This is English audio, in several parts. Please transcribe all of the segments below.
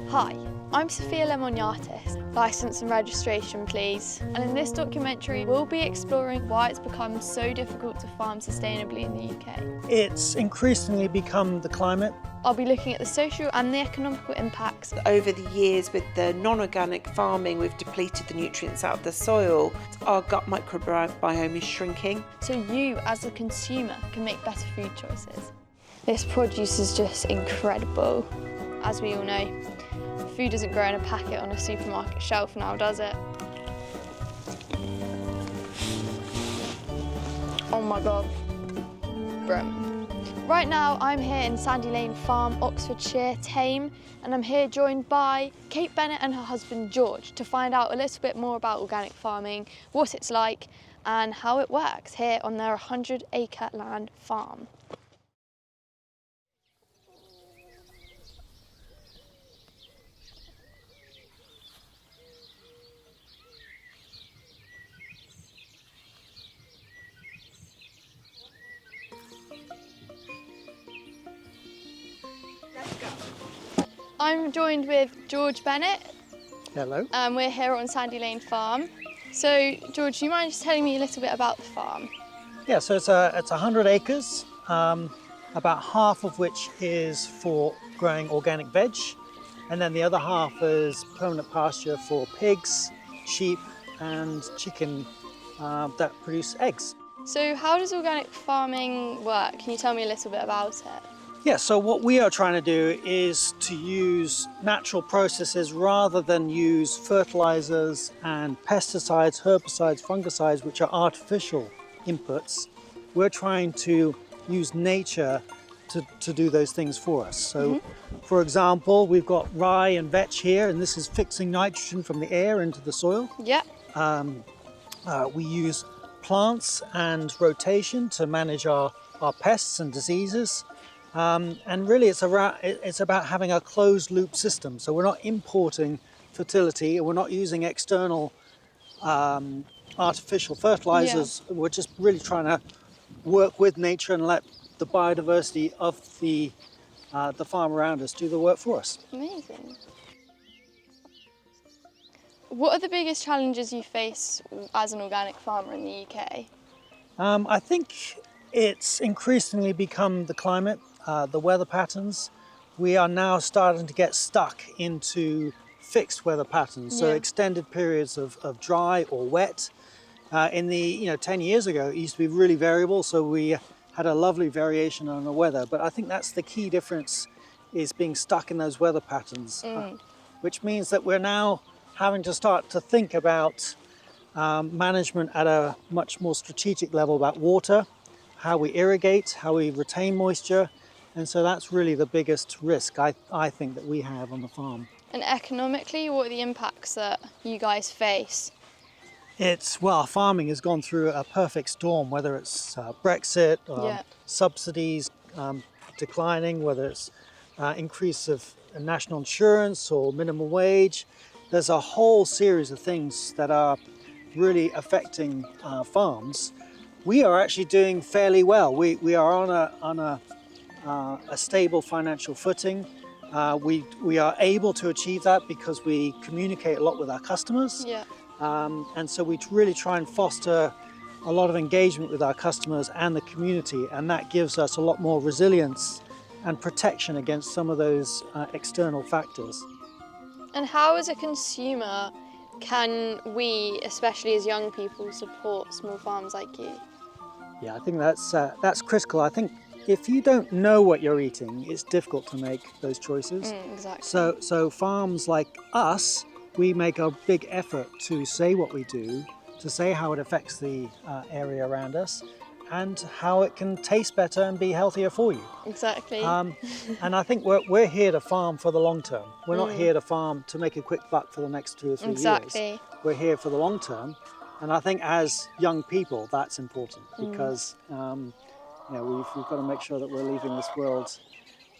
Hi, I'm Sophia Lemoniatis, licence and registration please. And in this documentary we'll be exploring why it's become so difficult to farm sustainably in the UK. It's increasingly become the climate. I'll be looking at the social and the economical impacts. Over the years with the non-organic farming, we've depleted the nutrients out of the soil. Our gut microbiome is shrinking. So you as a consumer can make better food choices. This produce is just incredible. As we all know, food doesn't grow in a packet on a supermarket shelf now, does it? Oh my God. Brum. Right now I'm here in SANDYLANE Farm, Oxfordshire, Tame, and I'm here joined by Cate Bennett and her husband George to find out a little bit more about organic farming, what it's like and how it works here on their 100-acre land farm. I'm joined with George Bennett. Hello. We're here on SANDYLANE Farm. So, George, do you mind just telling me a little bit about the farm? Yeah, so it's 100 acres, about half of which is for growing organic veg, and then the other half is permanent pasture for pigs, sheep and chicken that produce eggs. So how does organic farming work? Can you tell me a little bit about it? Yeah, so what we are trying to do is to use natural processes rather than use fertilizers and pesticides, herbicides, fungicides, which are artificial inputs. We're trying to use nature to do those things for us. So, for example, we've got rye and vetch here, and this is fixing nitrogen from the air into the soil. Yeah. We use plants and rotation to manage our pests and diseases. And really it's about having a closed loop system. So we're not importing fertility, we're not using external artificial fertilizers. Yeah. We're just really trying to work with nature and let the biodiversity of the farm around us do the work for us. Amazing. What are the biggest challenges you face as an organic farmer in the UK? I think it's increasingly become the climate. The weather patterns. We are now starting to get stuck into fixed weather patterns, so extended periods of dry or wet. In the 10 years ago, it used to be really variable, so we had a lovely variation on the weather. But I think that's the key difference, is being stuck in those weather patterns, which means that we're now having to start to think about management at a much more strategic level about water, how we irrigate, how we retain moisture. And so that's really the biggest risk I think that we have on the farm. And economically, what are the impacts that you guys face? Well, farming has gone through a perfect storm, whether it's Brexit, subsidies declining, whether it's increase of national insurance or minimum wage. There's a whole series of things that are really affecting farms. We are actually doing fairly well. We are on a stable financial footing. We are able to achieve that because we communicate a lot with our customers. Yeah. And so we really try and foster a lot of engagement with our customers and the community, and that gives us a lot more resilience and protection against some of those external factors. And how, as a consumer, can we, especially as young people, support small farms like you? Yeah, I think that's critical. I think if you don't know what you're eating, it's difficult to make those choices. Exactly. So farms like us, we make a big effort to say what we do, to say how it affects the area around us, and how it can taste better and be healthier for you. Exactly. And I think we're here to farm for the long term. We're not here to farm to make a quick buck for the next 2 or 3 years. We're here for the long term. And I think as young people, that's important because we've got to make sure that we're leaving this world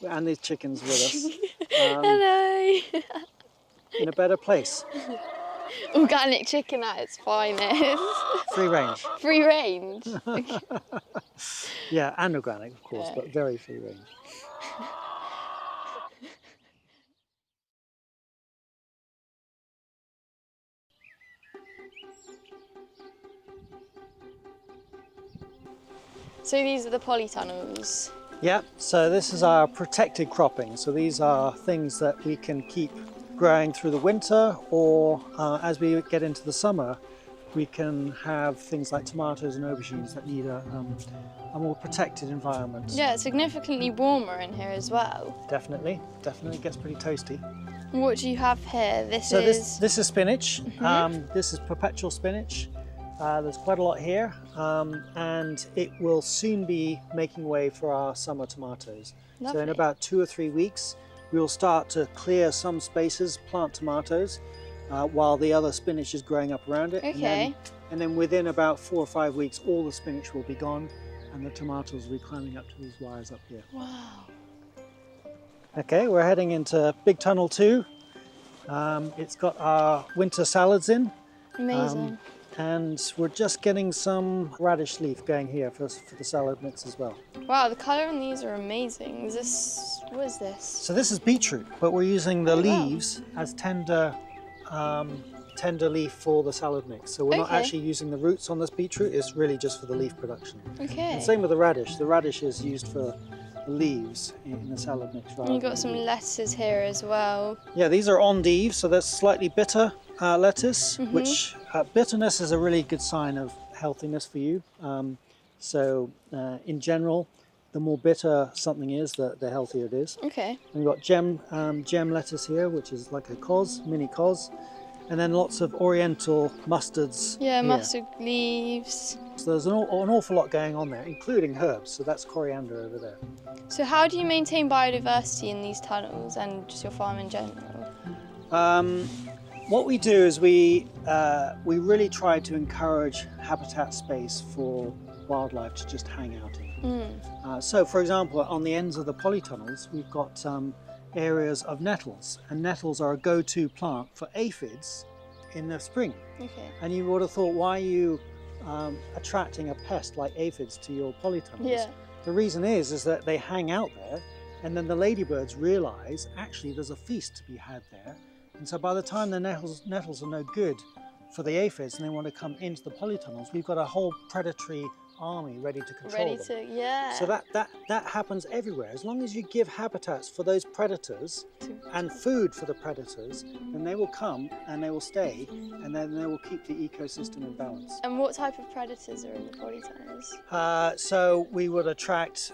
and these chickens with us Hello. in a better place. Organic chicken at its finest. Free range. Free range. Yeah, and organic, of course, but very free range. So these are the polytunnels. Yeah, so this is our protected cropping. So these are things that we can keep growing through the winter, or as we get into the summer, we can have things like tomatoes and aubergines that need a more protected environment. Yeah, it's significantly warmer in here as well. Definitely it gets pretty toasty. What do you have here? This is spinach. This is perpetual spinach. There's quite a lot here, and it will soon be making way for our summer tomatoes. Lovely. So in about 2 or 3 weeks, we will start to clear some spaces, plant tomatoes, while the other spinach is growing up around it. Okay. And then within about 4 or 5 weeks, all the spinach will be gone, and the tomatoes will be climbing up to these wires up here. Wow. Okay, we're heading into Big Tunnel 2. It's got our winter salads in. Amazing. And we're just getting some radish leaf going here for the salad mix as well. Wow, the colour on these are amazing. What is this? So this is beetroot, but we're using the leaves as tender leaf for the salad mix. So we're not actually using the roots on this beetroot, it's really just for the leaf production. Okay. And same with the radish. The radish is used for the leaves in the salad mix. And you've got some lettuces here as well. Yeah, these are endive, so that's slightly bitter lettuce, which bitterness is a really good sign of healthiness for you. In general, the more bitter something is, the healthier it is. Okay. And we've got gem lettuce here, which is like a mini cos, and then lots of oriental mustards. Yeah, here. mustard leaves. So there's an awful lot going on there, including herbs. So that's coriander over there. So how do you maintain biodiversity in these tunnels and just your farm in general? What we do is we really try to encourage habitat space for wildlife to just hang out in. So, for example, on the ends of the polytunnels, we've got areas of nettles, and nettles are a go-to plant for aphids in the spring. Okay. And you would have thought, why are you attracting a pest like aphids to your polytunnels? Yeah. The reason is that they hang out there, and then the ladybirds realise actually there's a feast to be had there. And so by the time the nettles are no good for the aphids and they want to come into the polytunnels, we've got a whole predatory army ready to control them. Yeah. So that happens everywhere. As long as you give habitats for those predators and food for the predators, then they will come and they will stay, and then they will keep the ecosystem in balance. And what type of predators are in the polytunnels? So we would attract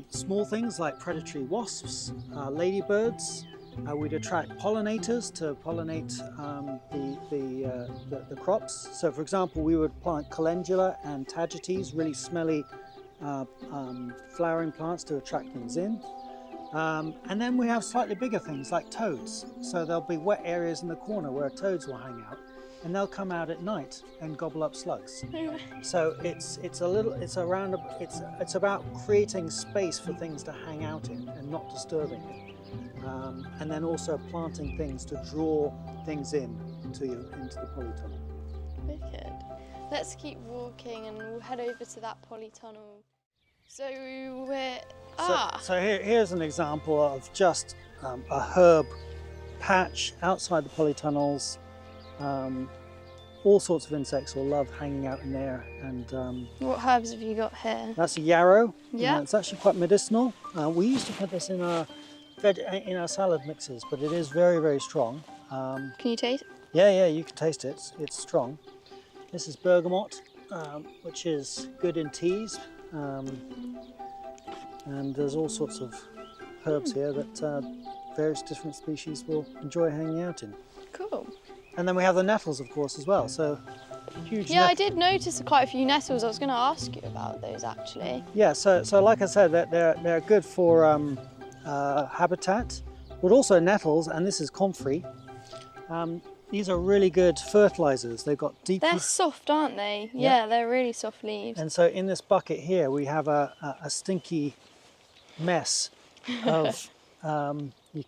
small things like predatory wasps, ladybirds. We'd attract pollinators to pollinate the crops. So, for example, we would plant calendula and tagetes, really smelly flowering plants to attract things in. And then we have slightly bigger things like toads. So there'll be wet areas in the corner where toads will hang out, and they'll come out at night and gobble up slugs. So it's about creating space for things to hang out in and not disturbing it. And then also planting things to draw things into the polytunnel. Wicked. Let's keep walking and we'll head over to that polytunnel. So we're... So here's an example of just a herb patch outside the polytunnels. All sorts of insects will love hanging out in there. And what herbs have you got here? that's a yarrow. Yeah. It's actually quite medicinal. We used to put this in our salad mixes, but it is very, very strong. Can you taste? Yeah, you can taste it. It's strong. This is bergamot, which is good in teas. And there's all sorts of herbs here that various different species will enjoy hanging out in. Cool. And then we have the nettles, of course, as well. So huge. Yeah, I did notice quite a few nettles. I was going to ask you about those actually. Yeah. So like I said, they're good for habitat, but also nettles, and this is comfrey. These are really good fertilizers. They've got deep. They're soft, aren't they? Yeah, they're really soft leaves. And so in this bucket here, we have a stinky mess of. You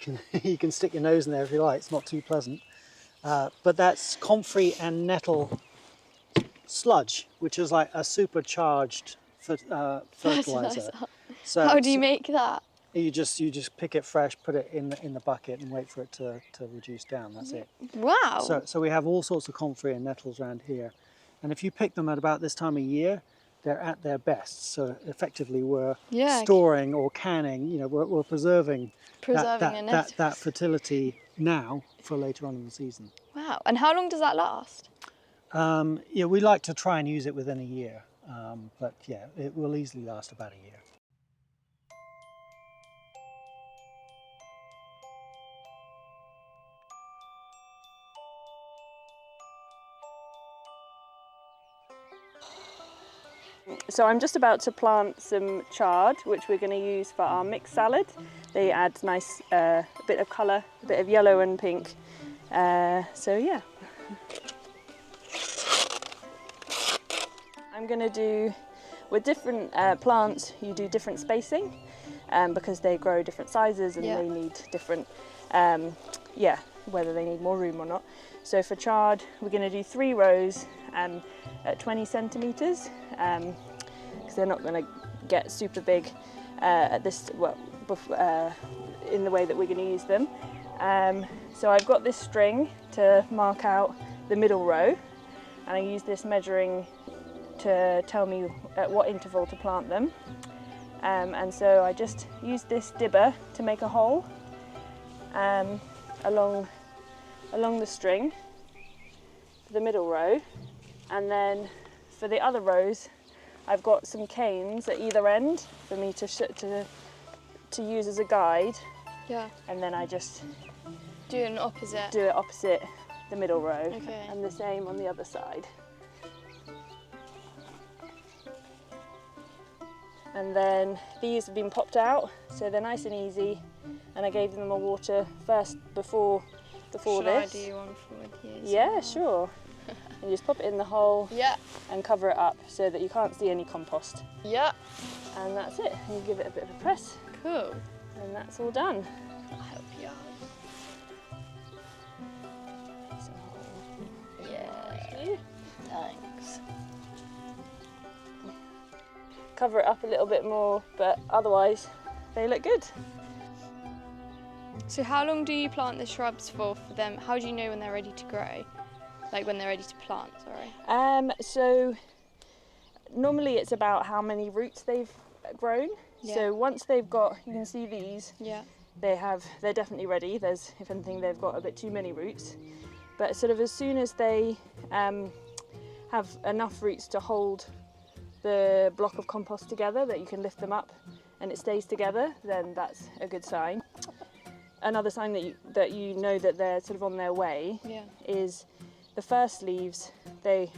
can stick your nose in there if you like. It's not too pleasant. But that's comfrey and nettle sludge, which is like a supercharged fertilizer. So how do you make that? You just pick it fresh, put it in the bucket, and wait for it to reduce down. That's it. Wow. So we have all sorts of comfrey and nettles around here, and if you pick them at about this time of year, they're at their best. So effectively, we're storing or canning. You know, we're preserving that fertility now for later on in the season. Wow. And how long does that last? Yeah, we like to try and use it within a year, but yeah, it will easily last about a year. So I'm just about to plant some chard, which we're going to use for our mixed salad. They add nice bit of colour, a bit of yellow and pink. So yeah. I'm going to do, with different plants, you do different spacing because they grow different sizes and they need different, whether they need more room or not. So for chard, we're going to do 3 rows at 20 centimetres because they're not going to get super big at this, in the way that we're going to use them. So I've got this string to mark out the middle row, and I use this measuring to tell me at what interval to plant them. And so I just use this dibber to make a hole along the string for the middle row, and then for the other rows I've got some canes at either end for me to use as a guide. Yeah. And then I just do it opposite the middle row. Okay. And the same on the other side. And then these have been popped out, so they're nice and easy, and I gave them a water first before Should this. I do one with you? Yeah, sure. And you just pop it in the hole and cover it up so that you can't see any compost. Yeah. And that's it. And you give it a bit of a press. Cool. And that's all done. I'll help you out. So, Yeah. Thanks. cover it up a little bit more, but otherwise they look good. So how long do you plant the shrubs for them? How do you know when they're ready to grow? Like when they're ready to plant, sorry. So normally it's about how many roots they've grown. Yeah. So once they've got, you can see these, Yeah. they're definitely ready. There's, if anything, they've got a bit too many roots. But sort of as soon as they have enough roots to hold the block of compost together, that you can lift them up and it stays together, then that's a good sign. Another sign that you know that they're sort of on their way is the first leaves they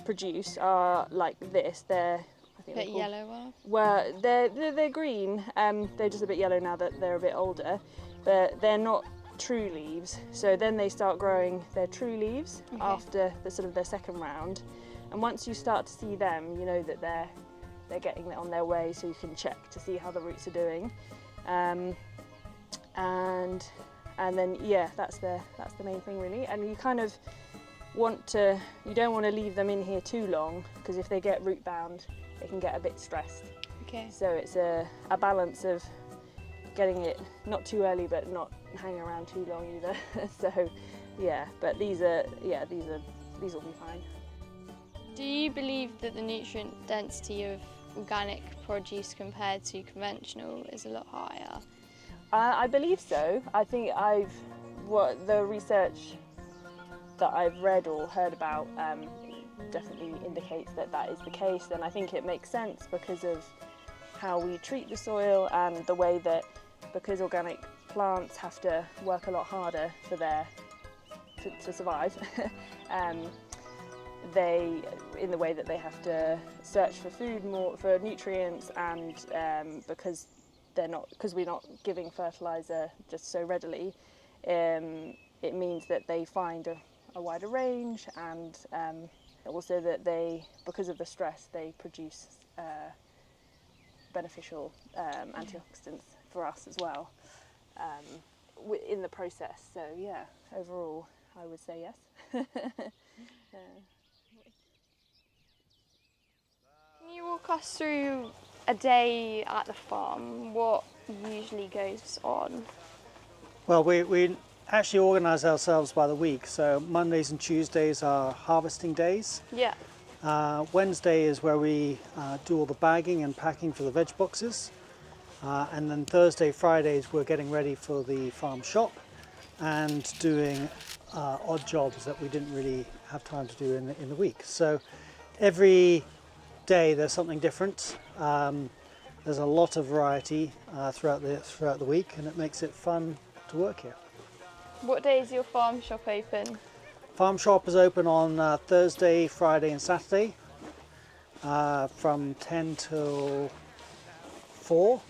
produce are like this. They're, I think, A bit yellower. well, they're green. They're just a bit yellow now that they're a bit older, but they're not true leaves. So then they start growing their true leaves after the sort of their second round. And once you start to see them, you know that they're getting on their way. So you can check to see how the roots are doing. And then that's the main thing really. And you kind of you don't want to leave them in here too long, because if they get root bound, they can get a bit stressed. Okay. So it's a balance of getting it not too early but not hanging around too long either. So yeah, but these will be fine. Do you believe that the nutrient density of organic produce compared to conventional is a lot higher? I believe so. I think the research that I've read or heard about definitely indicates that is the case, and I think it makes sense because of how we treat the soil and the way that, because organic plants have to work a lot harder to survive, in the way that they have to search for food more, for nutrients, and because we're not giving fertilizer just so readily, it means that they find a wider range, and also that because of the stress, they produce beneficial antioxidants for us as well in the process. So yeah, overall I would say yes. Can you walk us through a day at the farm? What usually goes on? Well, we actually organise ourselves by the week. So Mondays and Tuesdays are harvesting days. Yeah. Wednesday is where we do all the bagging and packing for the veg boxes. And then Thursday, Fridays, we're getting ready for the farm shop and doing odd jobs that we didn't really have time to do in the week. So every day there's something different. There's a lot of variety throughout the week, and it makes it fun to work here. What day is your farm shop open? Farm shop is open on Thursday, Friday and Saturday from 10 till 4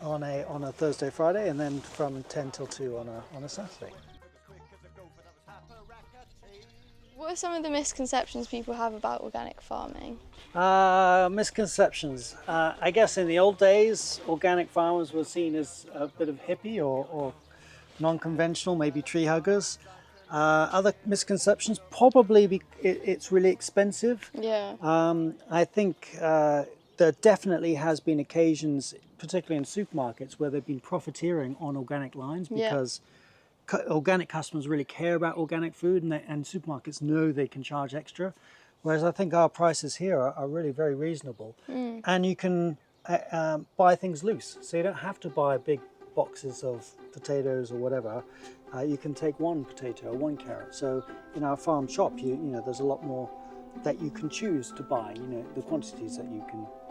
on a Thursday, Friday, and then from 10 till 2 on a Saturday. What are some of the misconceptions people have about organic farming? Misconceptions. I guess in the old days, organic farmers were seen as a bit of hippie or non-conventional, maybe tree huggers. Other misconceptions, probably it's really expensive. Yeah. I think there definitely has been occasions, particularly in supermarkets, where they've been profiteering on organic lines because organic customers really care about organic food, and supermarkets know they can charge extra. Whereas I think our prices here are really very reasonable. And you can buy things loose. So you don't have to buy big boxes of potatoes or whatever. You can take one potato or one carrot. So in our farm shop, you know, there's a lot more that you can choose to buy, you know, the quantities that you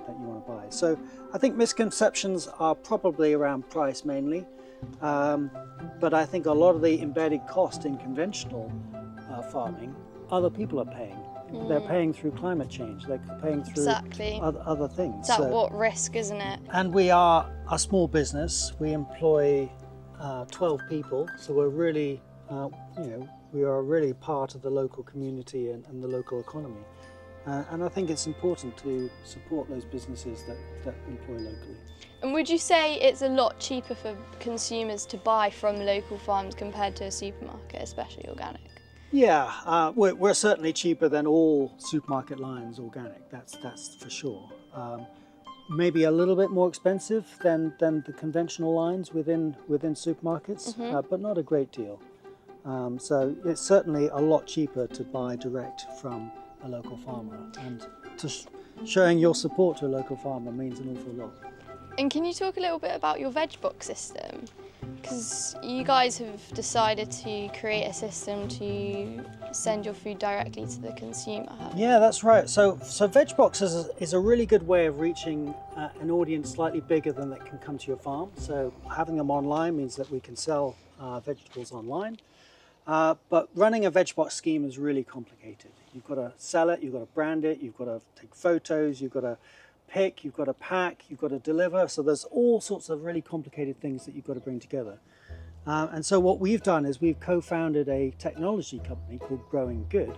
want to buy. So I think misconceptions are probably around price mainly. But I think a lot of the embedded cost in conventional farming, other people are paying. They're paying through climate change. They're paying through other things. It's at what risk, isn't it? And we are a small business. We employ 12 people, so we're really, we are really part of the local community and the local economy. And I think it's important to support those businesses that employ locally. And would you say it's a lot cheaper for consumers to buy from local farms compared to a supermarket, especially organic? Yeah, we're certainly cheaper than all supermarket lines organic, that's for sure. Maybe a little bit more expensive than the conventional lines within supermarkets, but not a great deal. So it's certainly a lot cheaper to buy direct from a local farmer, and showing your support to a local farmer means an awful lot. And can you talk a little bit about your veg box system? Because you guys have decided to create a system to send your food directly to the consumer. Yeah, that's right. So veg boxes is a really good way of reaching an audience slightly bigger than that can come to your farm. So having them online means that we can sell vegetables online. But running a veg box scheme is really complicated. You've got to sell it, you've got to brand it, you've got to take photos, you've got to pick, you've got to pack, you've got to deliver. So there's all sorts of really complicated things that you've got to bring together. And so what we've done is we've co-founded a technology company called Growing Good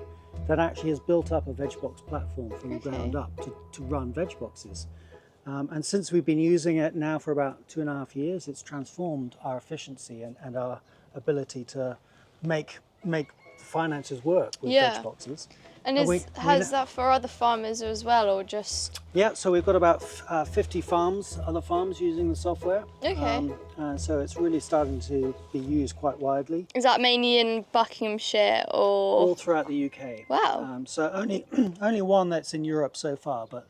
that actually has built up a veg box platform from the ground up to run veg boxes. And since we've been using it now for about 2.5 years, it's transformed our efficiency and our ability to make finances work with veg boxes. And has that for other farmers as well, or just? Yeah, so we've got about 50 other farms using the software. Okay. So it's really starting to be used quite widely. Is that mainly in Buckinghamshire or? All throughout the UK. Wow. So only one that's in Europe so far, but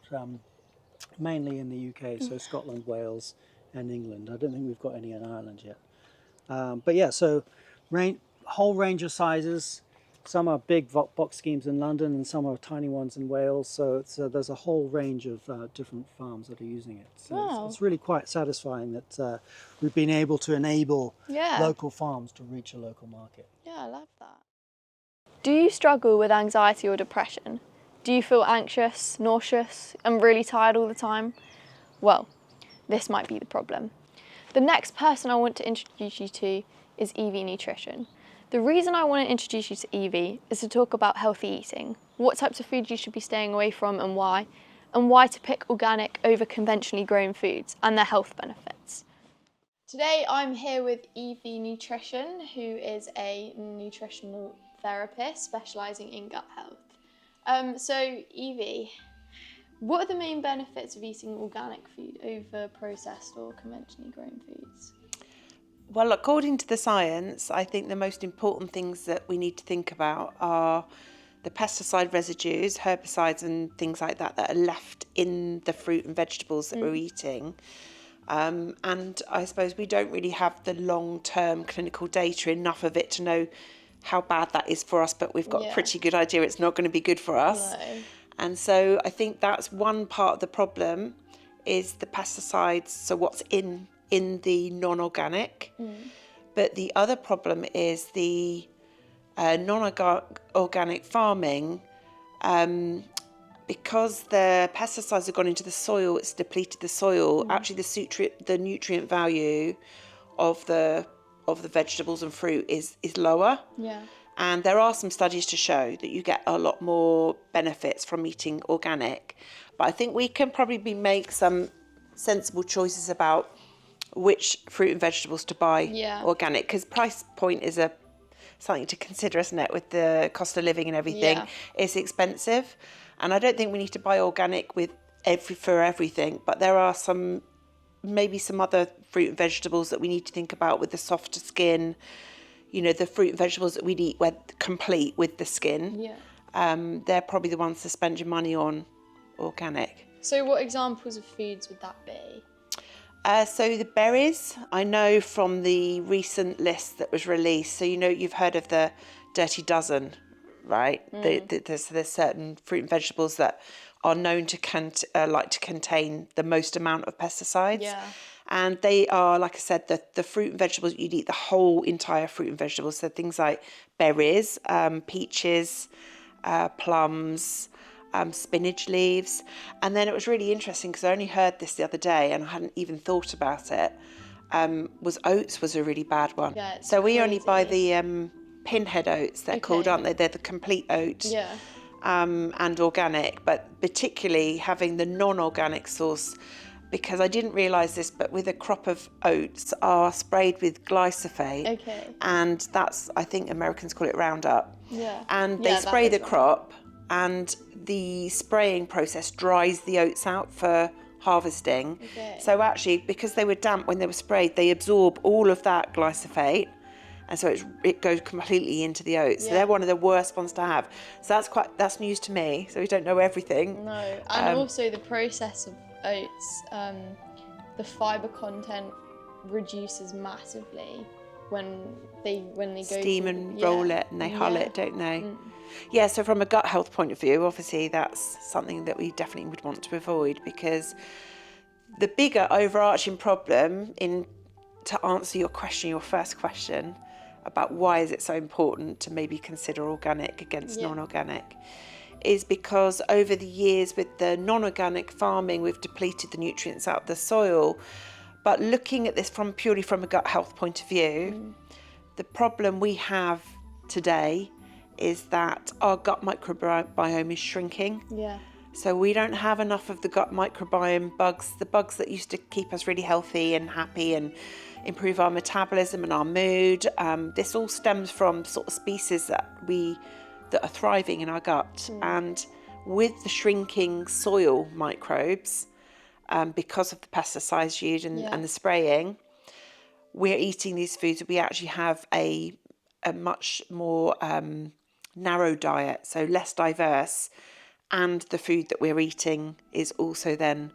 mainly in the UK, so Scotland, Wales and England. I don't think we've got any in Ireland yet. But yeah, so whole range of sizes. Some are big box schemes in London and some are tiny ones in Wales. So there's a whole range of different farms that are using it. So it's really quite satisfying that we've been able to enable local farms to reach a local market. Yeah, I love that. Do you struggle with anxiety or depression? Do you feel anxious, nauseous, and really tired all the time? Well, this might be the problem. The next person I want to introduce you to is Evie Nutrition. The reason I want to introduce you to Evie is to talk about healthy eating, what types of food you should be staying away from and why to pick organic over conventionally grown foods and their health benefits. Today I'm here with Evie Nutrition, who is a nutritional therapist specialising in gut health. So Evie, What are the main benefits of eating organic food over processed or conventionally grown foods? Well, according to the science, I think the most important things that we need to think about are the pesticide residues, herbicides and things like that that are left in the fruit and vegetables that we're eating. And I suppose we don't really have the long-term clinical data, enough of it to know how bad that is for us, but we've got a pretty good idea it's not going to be good for us. No. And so I think that's one part of the problem, is the pesticides, so what's in the non-organic. But the other problem is the non-organic farming, because the pesticides have gone into the soil, it's depleted the soil. Actually, the nutrient value of the vegetables and fruit is lower. Yeah. And there are some studies to show that you get a lot more benefits from eating organic. But I think we can probably make some sensible choices about which fruit and vegetables to buy organic, because price point is something to consider, isn't it, with the cost of living and everything. It's expensive, and I don't think we need to buy organic for everything, but there are maybe some other fruit and vegetables that we need to think about with the softer skin, the fruit and vegetables that we'd eat complete with the skin. They're probably the ones to spend your money on organic. So what examples of foods would that be? So the berries, I know from the recent list that was released. So, you've heard of the Dirty Dozen, right? There's certain fruit and vegetables that are known to contain the most amount of pesticides. Yeah. And they are, like I said, the fruit and vegetables, you'd eat the whole entire fruit and vegetables. So things like berries, peaches, plums, spinach leaves. And then it was really interesting because I only heard this the other day and I hadn't even thought about it. Was oats was a really bad one. Yeah, so we only buy crazy. the pinhead oats, they're called, aren't they? They're the complete oat. Yeah. And organic, but particularly having the non-organic source, because I didn't realise this, but with a crop of oats are sprayed with glyphosate. Okay. And that's, I think Americans call it Roundup. Yeah. And they spray the crop, and the spraying process dries the oats out for harvesting. Okay. So actually, because they were damp when they were sprayed, they absorb all of that glyphosate, and so it goes completely into the oats. So they're one of the worst ones to have. So that's news to me. So we don't know everything. No, and also the process of oats, the fibre content reduces massively when they go steam and roll it and they hull it, don't they? Yeah, so from a gut health point of view, obviously that's something that we definitely would want to avoid, because the bigger overarching problem, to answer your first question about why is it so important to maybe consider organic against non-organic, is because over the years with the non-organic farming, we've depleted the nutrients out of the soil. But looking at this purely from a gut health point of view, the problem we have today is that our gut microbiome is shrinking. Yeah. So we don't have enough of the gut microbiome bugs, the bugs that used to keep us really healthy and happy and improve our metabolism and our mood. This all stems from sort of species that are thriving in our gut. And with the shrinking soil microbes, because of the pesticides used and the spraying, we're eating these foods. We actually have a much more narrow diet, so less diverse, and the food that we're eating is also then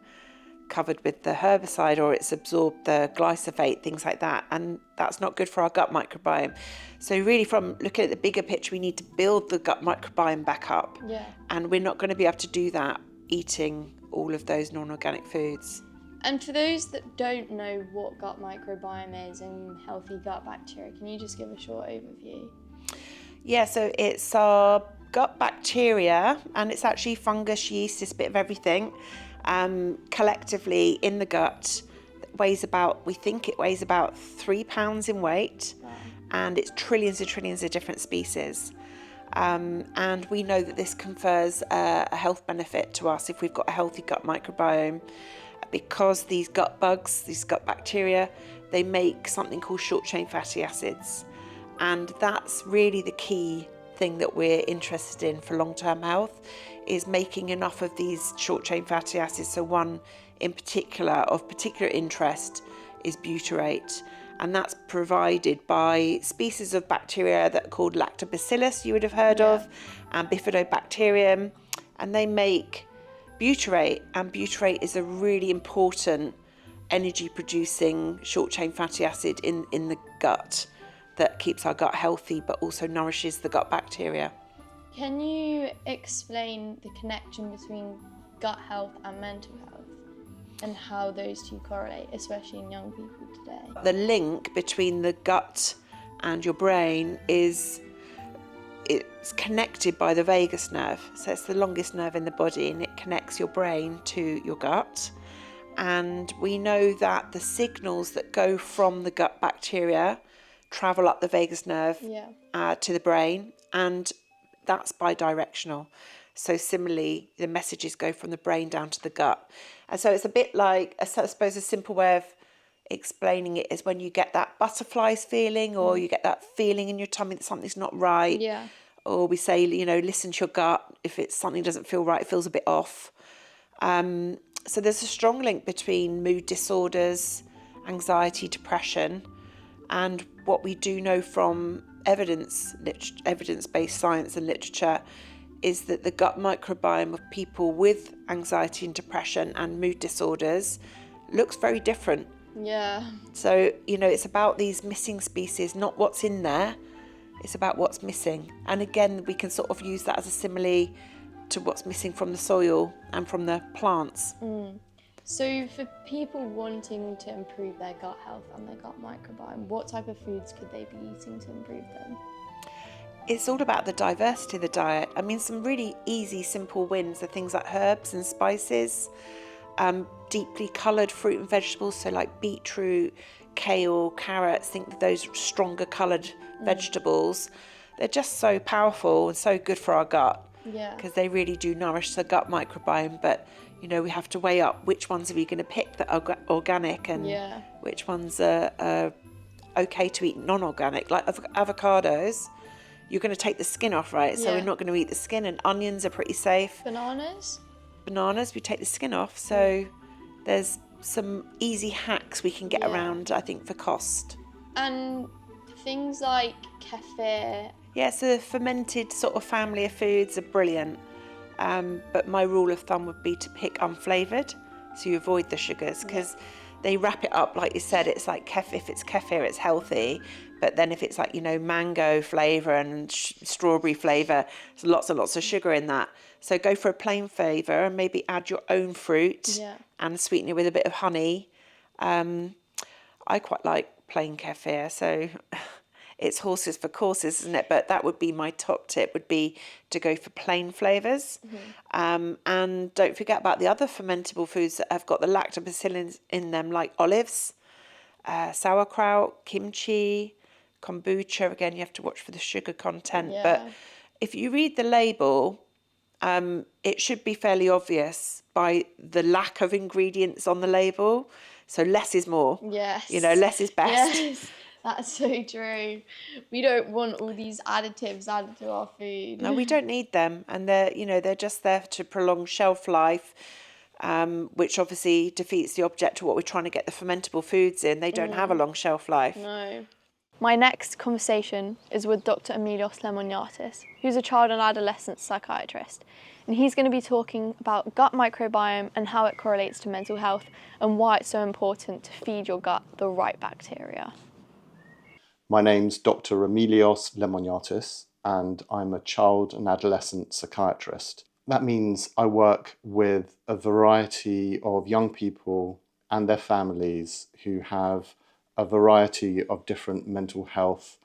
covered with the herbicide, or it's absorbed the glyphosate, things like that, and that's not good for our gut microbiome. So really, from looking at the bigger picture, we need to build the gut microbiome back up, and we're not going to be able to do that eating all of those non-organic foods. And for those that don't know what gut microbiome is and healthy gut bacteria, can you just give a short overview? Yeah, so it's our gut bacteria, and it's actually fungus, yeast, it's a bit of everything. Collectively in the gut, we think it weighs about 3 pounds in weight. Wow. And it's trillions of different species. And we know that this confers a health benefit to us if we've got a healthy gut microbiome, because these gut bugs, these gut bacteria, they make something called short chain fatty acids. And that's really the key thing that we're interested in for long-term health, is making enough of these short-chain fatty acids. So one in particular, of particular interest, is butyrate. And that's provided by species of bacteria that are called lactobacillus, you would have heard of, and bifidobacterium. And they make butyrate, and butyrate is a really important energy-producing short-chain fatty acid in the gut that keeps our gut healthy, but also nourishes the gut bacteria. Can you explain the connection between gut health and mental health and how those two correlate, especially in young people today? The link between the gut and your brain it's connected by the vagus nerve. So it's the longest nerve in the body, and it connects your brain to your gut. And we know that the signals that go from the gut bacteria travel up the vagus nerve to the brain, and that's bidirectional. So similarly, the messages go from the brain down to the gut. And so it's a bit like, I suppose a simple way of explaining it is when you get that butterflies feeling, or you get that feeling in your tummy that something's not right. Yeah. Or we say, listen to your gut. If it's something doesn't feel right, it feels a bit off. So there's a strong link between mood disorders, anxiety, depression, and what we do know from evidence-based science and literature is that the gut microbiome of people with anxiety and depression and mood disorders looks very different. Yeah. So, it's about these missing species, not what's in there, it's about what's missing. And again, we can sort of use that as a simile to what's missing from the soil and from the plants. So for people wanting to improve their gut health and their gut microbiome, what type of foods could they be eating to improve them? It's all about the diversity of the diet. I mean, some really easy, simple wins are things like herbs and spices, deeply coloured fruit and vegetables, so like beetroot, kale, carrots, think of those stronger coloured vegetables. They're just so powerful and so good for our gut, because they really do nourish the gut microbiome. But we have to weigh up which ones are we going to pick that are organic and which ones are okay to eat non-organic. Like avocados, you're going to take the skin off, right? So we're not going to eat the skin, and onions are pretty safe. Bananas, we take the skin off. So there's some easy hacks we can get around, I think, for cost. And things like kefir. Yeah, so fermented sort of family of foods are brilliant. But my rule of thumb would be to pick unflavoured, so you avoid the sugars, because they wrap it up, like you said, it's like kefir. If it's kefir, it's healthy. But then if it's like, mango flavour and strawberry flavour, there's lots and lots of sugar in that. So go for a plain flavour and maybe add your own fruit and sweeten it with a bit of honey. I quite like plain kefir, so it's horses for courses, isn't it? But that would be my top tip, would be to go for plain flavours. And don't forget about the other fermentable foods that have got the lactobacillus in them, like olives, sauerkraut, kimchi, kombucha. Again, you have to watch for the sugar content. But if you read the label, it should be fairly obvious by the lack of ingredients on the label. So less is more. Yes. Less is best. Yes, that's so true. We don't want all these additives added to our food. No, we don't need them. And they're just there to prolong shelf life, which obviously defeats the object of what we're trying to get the fermentable foods in. They don't have a long shelf life. No. My next conversation is with Dr. Emilios Lemoniatis, who's a child and adolescent psychiatrist. And he's going to be talking about gut microbiome and how it correlates to mental health and why it's so important to feed your gut the right bacteria. My name's Dr. Emilios Lemoniatis, and I'm a child and adolescent psychiatrist. That means I work with a variety of young people and their families who have a variety of different mental health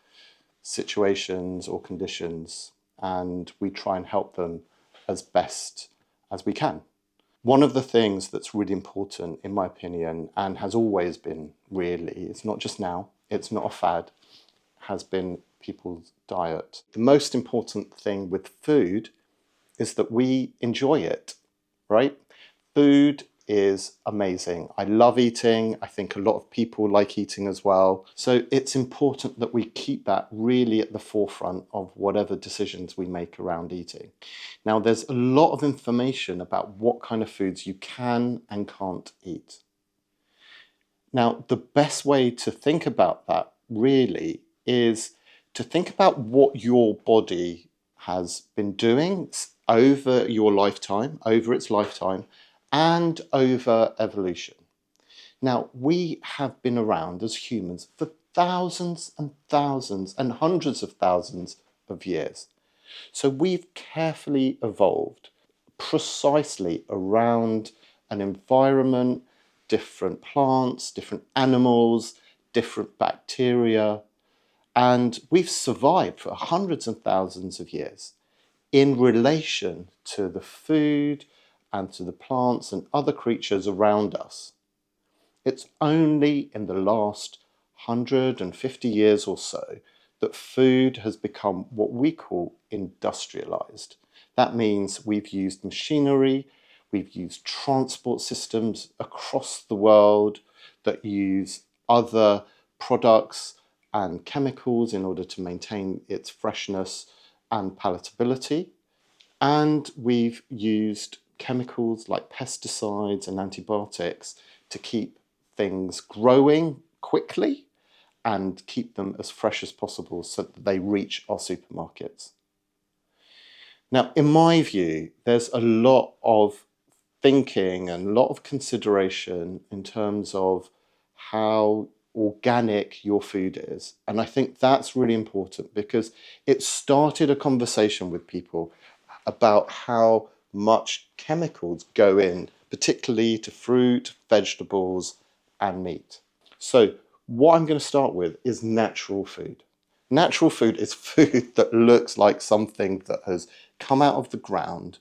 situations or conditions, and we try and help them as best as we can. One of the things that's really important, in my opinion, and has always been really, it's not just now, it's not a fad, has been people's diet. The most important thing with food is that we enjoy it, right? Food is amazing. I love eating. I think a lot of people like eating as well. So it's important that we keep that really at the forefront of whatever decisions we make around eating. Now, there's a lot of information about what kind of foods you can and can't eat. Now, the best way to think about that really is to think about what your body has been doing over your lifetime, over its lifetime, and over evolution. Now, we have been around as humans for thousands and thousands and hundreds of thousands of years. So we've carefully evolved precisely around an environment, different plants, different animals, different bacteria, and we've survived for hundreds and thousands of years in relation to the food and to the plants and other creatures around us. It's only in the last 150 years or so that food has become what we call industrialized. That means we've used machinery, we've used transport systems across the world that use other products and chemicals in order to maintain its freshness and palatability. And we've used chemicals like pesticides and antibiotics to keep things growing quickly and keep them as fresh as possible so that they reach our supermarkets. Now, in my view, there's a lot of thinking and a lot of consideration in terms of how organic your food is. And I think that's really important because it started a conversation with people about how much chemicals go in, particularly to fruit, vegetables, and meat. So what I'm going to start with is natural food. Natural food is food that looks like something that has come out of the ground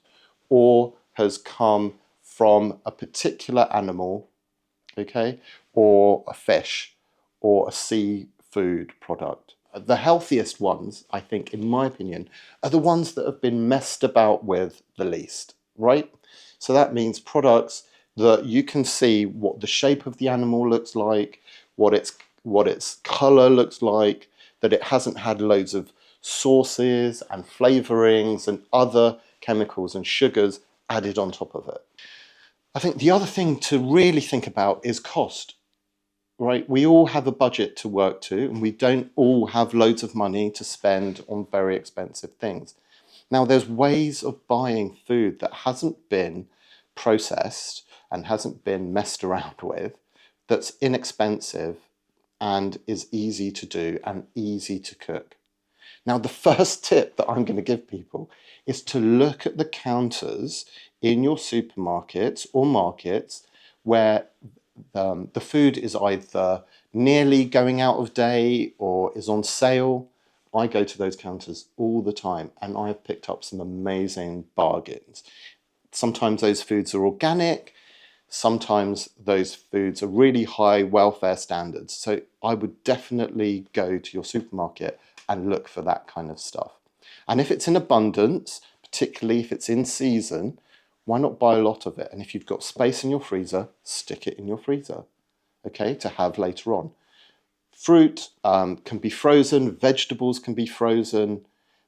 or has come from a particular animal, okay, or a fish or a seafood product. The healthiest ones, I think, in my opinion, are the ones that have been messed about with the least, right? So that means products that you can see what the shape of the animal looks like, what its color looks like, that it hasn't had loads of sauces and flavorings and other chemicals and sugars added on top of it. I think the other thing to really think about is cost. Right, we all have a budget to work to, and we don't all have loads of money to spend on very expensive things. Now, there's ways of buying food that hasn't been processed and hasn't been messed around with, that's inexpensive and is easy to do and easy to cook. Now, the first tip that I'm going to give people is to look at the counters in your supermarkets or markets where the food is either nearly going out of date or is on sale. I go to those counters all the time and I have picked up some amazing bargains. Sometimes those foods are organic, sometimes those foods are really high welfare standards. So I would definitely go to your supermarket and look for that kind of stuff. And if it's in abundance, particularly if it's in season, why not buy a lot of it? And if you've got space in your freezer, stick it in your freezer, okay, to have later on. Fruit can be frozen, vegetables can be frozen,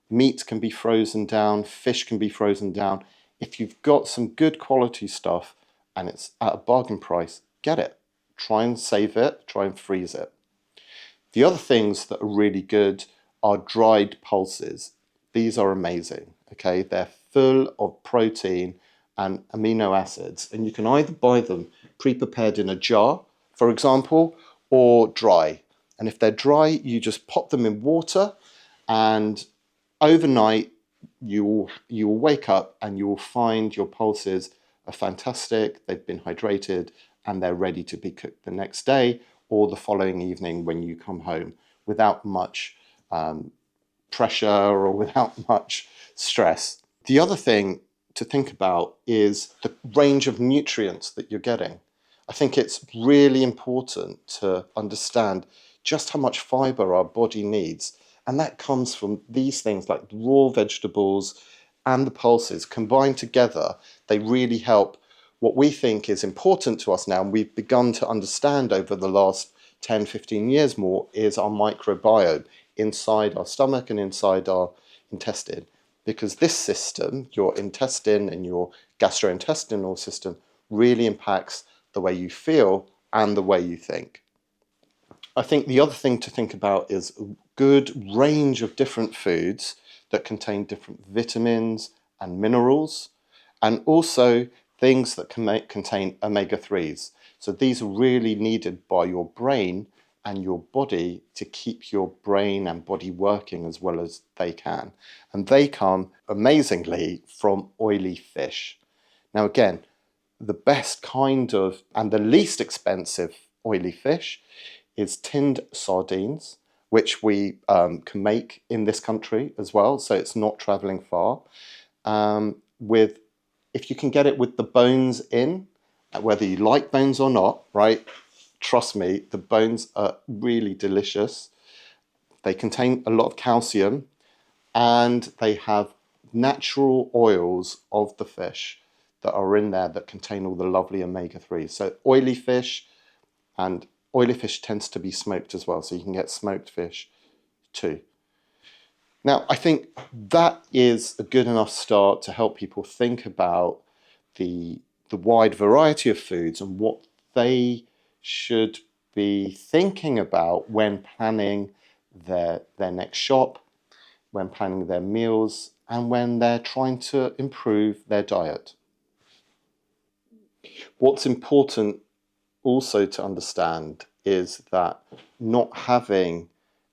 meat can be frozen down, fish can be frozen down. If you've got some good quality stuff and it's at a bargain price, get it. Try and save it, try and freeze it. The other things that are really good are dried pulses. These are amazing, okay? They're full of protein and amino acids, and you can either buy them pre-prepared in a jar, for example, or dry. And if they're dry, you just pop them in water, and overnight you will wake up and you will find your pulses are fantastic, they've been hydrated, and they're ready to be cooked the next day or the following evening when you come home without much pressure or without much stress. The other thing to think about is the range of nutrients that you're getting. I think it's really important to understand just how much fiber our body needs, and that comes from these things like raw vegetables and the pulses. Combined together, they really help what we think is important to us now, and we've begun to understand over the last 10, 15 years more, is our microbiome inside our stomach and inside our intestine. Because this system, your intestine and your gastrointestinal system, really impacts the way you feel and the way you think. I think the other thing to think about is a good range of different foods that contain different vitamins and minerals, and also things that can contain omega-3s. So these are really needed by your brain and your body to keep your brain and body working as well as they can. And they come, amazingly, from oily fish. Now again, the best kind of, and the least expensive oily fish is tinned sardines, which we can make in this country as well, so it's not travelling far. If you can get it with the bones in, whether you like bones or not, right? Trust me, the bones are really delicious. They contain a lot of calcium, and they have natural oils of the fish that are in there that contain all the lovely omega-3s. So oily fish, and oily fish tends to be smoked as well, so you can get smoked fish too. Now, I think that is a good enough start to help people think about the wide variety of foods and what they should be thinking about when planning their next shop, when planning their meals, and when they're trying to improve their diet. What's important also to understand is that not having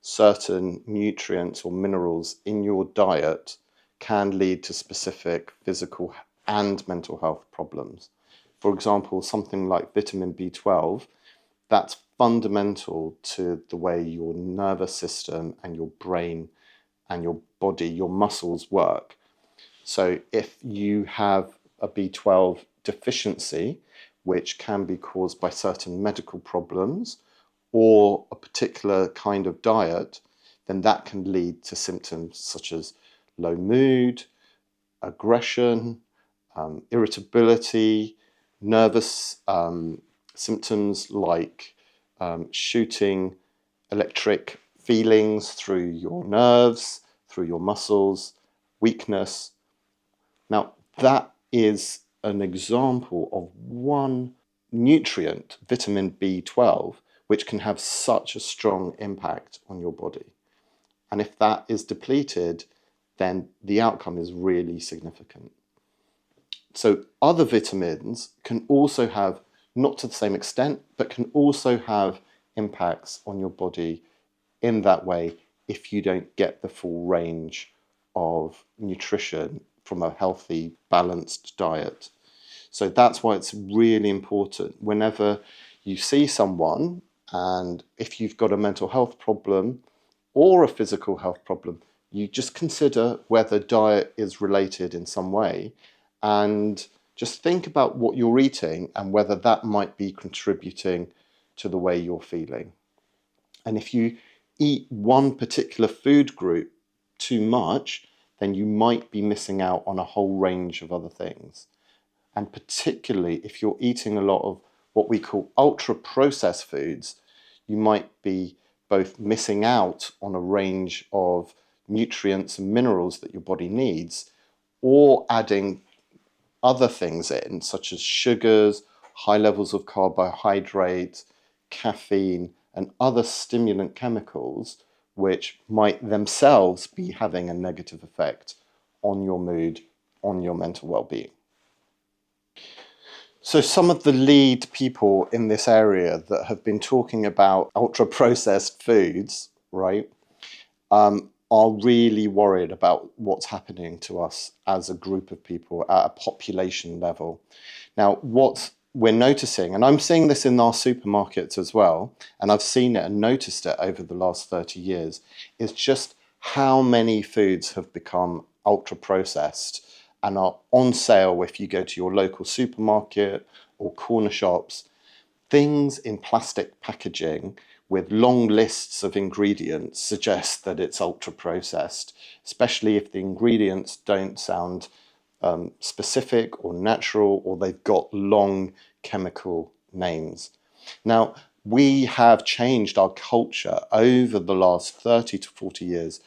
certain nutrients or minerals in your diet can lead to specific physical and mental health problems. For example, something like vitamin B12, that's fundamental to the way your nervous system and your brain and your body, your muscles work. So if you have a B12 deficiency, which can be caused by certain medical problems or a particular kind of diet, then that can lead to symptoms such as low mood, aggression, irritability, nervous symptoms like shooting electric feelings through your nerves, through your muscles, weakness. Now, that is an example of one nutrient, vitamin B12, which can have such a strong impact on your body. And if that is depleted, then the outcome is really significant. So other vitamins can also have, not to the same extent, but can also have impacts on your body in that way if you don't get the full range of nutrition from a healthy, balanced diet. So that's why it's really important whenever you see someone, and if you've got a mental health problem or a physical health problem, you just consider whether diet is related in some way, and just think about what you're eating and whether that might be contributing to the way you're feeling. And if you eat one particular food group too much, then you might be missing out on a whole range of other things. And particularly if you're eating a lot of what we call ultra-processed foods, you might be both missing out on a range of nutrients and minerals that your body needs, or adding other things in, such as sugars, high levels of carbohydrates, caffeine, and other stimulant chemicals, which might themselves be having a negative effect on your mood, on your mental well-being. So some of the lead people in this area that have been talking about ultra-processed foods, right, are really worried about what's happening to us as a group of people at a population level. Now, what we're noticing, and I'm seeing this in our supermarkets as well, and I've seen it and noticed it over the last 30 years, is just how many foods have become ultra-processed and are on sale if you go to your local supermarket or corner shops. Things in plastic packaging with long lists of ingredients suggest that it's ultra-processed, especially if the ingredients don't sound specific or natural, or they've got long chemical names. Now, we have changed our culture over the last 30 to 40 years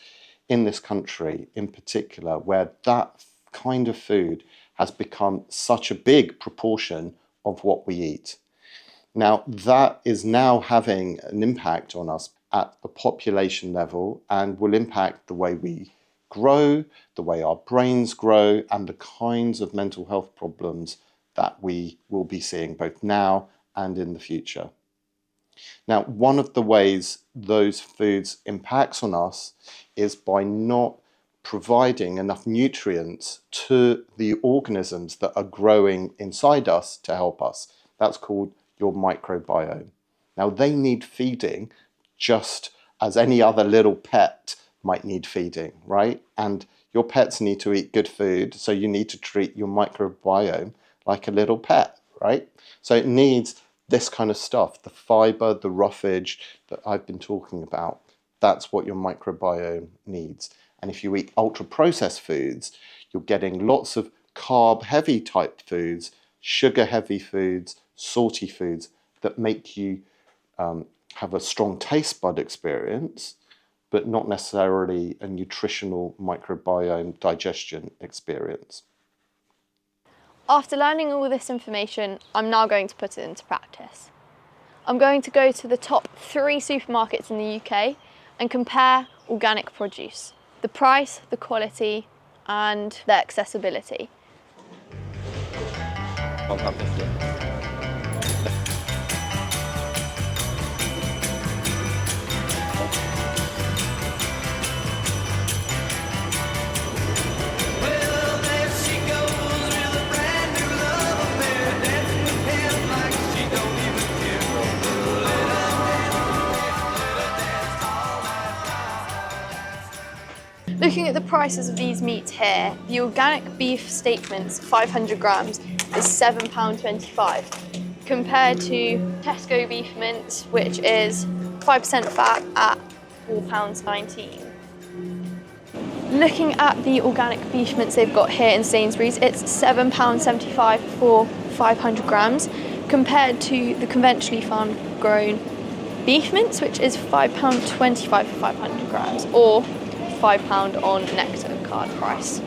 in this country in particular, where that kind of food has become such a big proportion of what we eat. Now, that is now having an impact on us at a population level and will impact the way we grow, the way our brains grow, and the kinds of mental health problems that we will be seeing both now and in the future. Now, one of the ways those foods impacts on us is by not providing enough nutrients to the organisms that are growing inside us to help us. That's called your microbiome. Now, they need feeding just as any other little pet might need feeding, right? And your pets need to eat good food, so you need to treat your microbiome like a little pet, right? So it needs this kind of stuff, the fiber, the roughage that I've been talking about. That's what your microbiome needs. And if you eat ultra-processed foods, you're getting lots of carb-heavy type foods, sugar-heavy foods, salty foods that make you have a strong taste bud experience, but not necessarily a nutritional microbiome digestion experience. After learning all this information, I'm now going to put it into practice. I'm going to go to the top 3 supermarkets in the UK and compare organic produce, the price, the quality, and the accessibility. Looking at the prices of these meats here, the organic beef steakmince 500 grams is £7.25 compared to Tesco beef mince, which is 5% fat at £4.19. Looking at the organic beef mince they've got here in Sainsbury's, it's £7.75 for 500 grams compared to the conventionally farm-grown beef mince, which is £5.25 for 500 grams, or £5 on Nectar card price.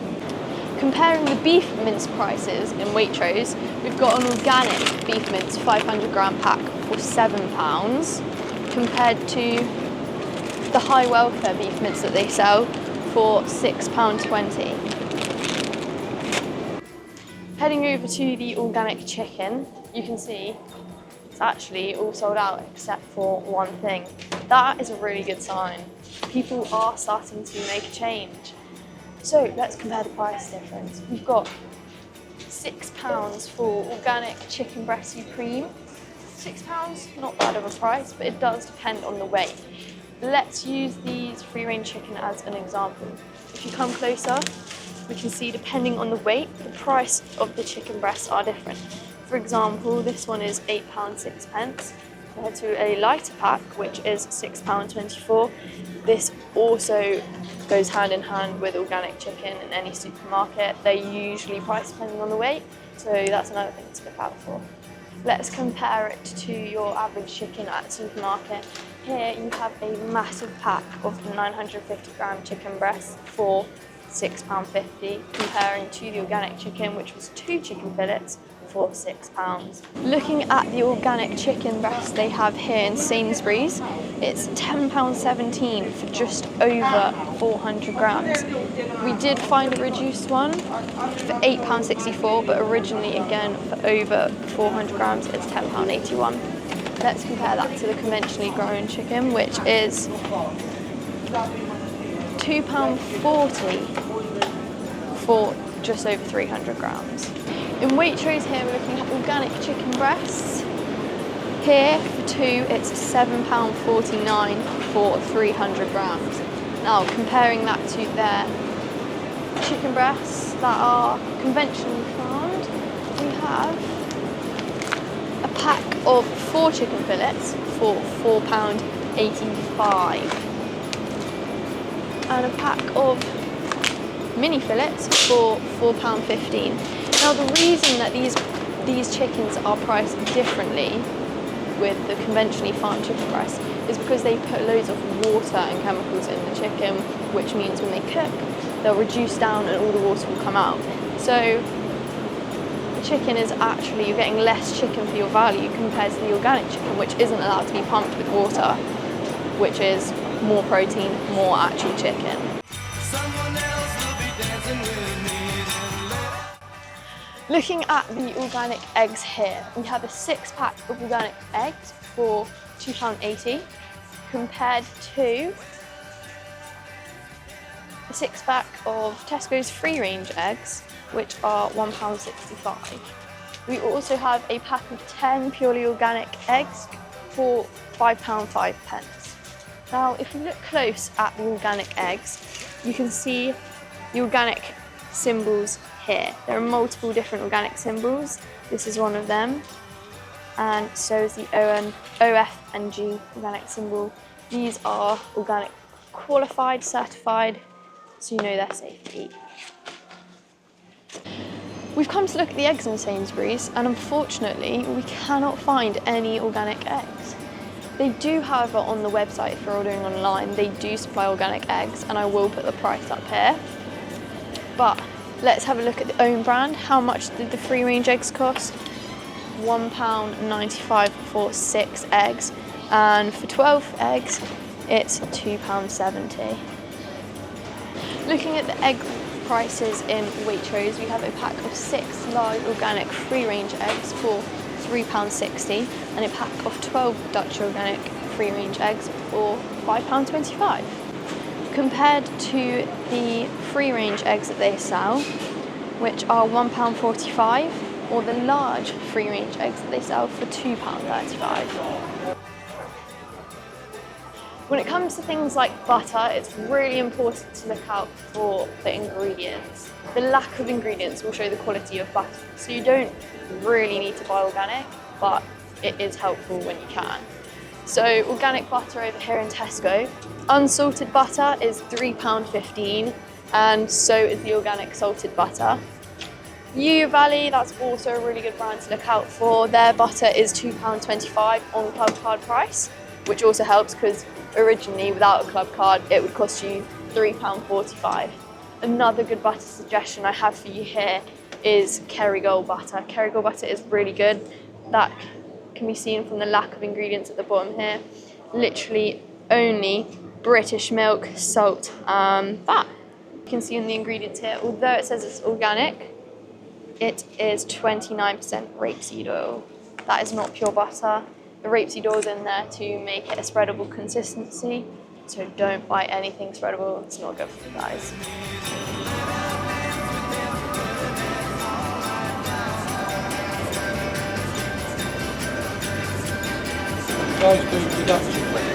Comparing the beef mince prices in Waitrose, we've got an organic beef mince 500 gram pack for £7 compared to the high welfare beef mince that they sell for £6.20. Heading over to the organic chicken, you can see it's actually all sold out except for one thing. That is a really good sign. People are starting to make a change. So let's compare the price difference. We've got £6 for organic chicken breast supreme. £6, not bad of a price, but it does depend on the weight. Let's use these free-range chicken as an example. If you come closer, we can see depending on the weight, the price of the chicken breasts are different. For example, this one is £8.06 compared to a lighter pack, which is £6.24. This also goes hand in hand with organic chicken in any supermarket. They're usually priced depending on the weight, so that's another thing to look out for. Let's compare it to your average chicken at the supermarket. Here you have a massive pack of 950 gram chicken breasts for £6.50, comparing to the organic chicken, which was 2 chicken fillets for £6. Looking at the organic chicken breast they have here in Sainsbury's, it's £10.17 for just over 400 grams. We did find a reduced one for £8.64, but originally again for over 400 grams it's £10.81. Let's compare that to the conventionally grown chicken, which is £2.40 for just over 300 grams. In Waitrose here we're looking at organic chicken breasts. Here for 2 it's £7.49 for 300 grams. Now comparing that to their chicken breasts that are conventionally farmed, we have a pack of 4 chicken fillets for £4.85 and a pack of mini fillets for £4.15. Now the reason that these chickens are priced differently with the conventionally farmed chicken breast is because they put loads of water and chemicals in the chicken, which means when they cook, they'll reduce down and all the water will come out. So the chicken is actually, you're getting less chicken for your value compared to the organic chicken, which isn't allowed to be pumped with water, which is more protein, more actual chicken. Looking at the organic eggs here, we have a 6-pack of organic eggs for £2.80 compared to a 6-pack of Tesco's free-range eggs, which are £1.65. We also have a pack of 10 purely organic eggs for £5.05. Now, if you look close at the organic eggs, you can see the organic symbols here. There are multiple different organic symbols. This is one of them, and so is the OF and G organic symbol. These are organic qualified, certified, so you know they're safe to eat. We've come to look at the eggs in Sainsbury's, and unfortunately we cannot find any organic eggs. They do, however, on the website, if you're ordering online, they do supply organic eggs, and I will put the price up here. But let's have a look at the own brand. How much did the free range eggs cost? £1.95 for 6 eggs, and for 12 eggs it's £2.70. Looking at the egg prices in Waitrose, we have a pack of 6 large organic free range eggs for £3.60 and a pack of 12 Dutch organic free range eggs for £5.25. Compared to the free range eggs that they sell, which are £1.45, or the large free range eggs that they sell for £2.35. When it comes to things like butter, it's really important to look out for the ingredients. The lack of ingredients will show the quality of butter, so you don't really need to buy organic, but it is helpful when you can. So organic butter over here in Tesco, unsalted butter is £3.15, and so is the organic salted butter. U Valley, that's also a really good brand to look out for. Their butter is £2.25 on club card price, which also helps because originally without a club card it would cost you £3.45. Another good butter suggestion I have for you here is Kerrygold butter. Kerrygold butter is really good. That can be seen from the lack of ingredients at the bottom here. Literally only British milk, salt, fat. You can see in the ingredients here, although it says it's organic, it is 29% rapeseed oil. That is not pure butter. The rapeseed oil is in there to make it a spreadable consistency, so don't buy anything spreadable, it's not good for you guys. Guys do production.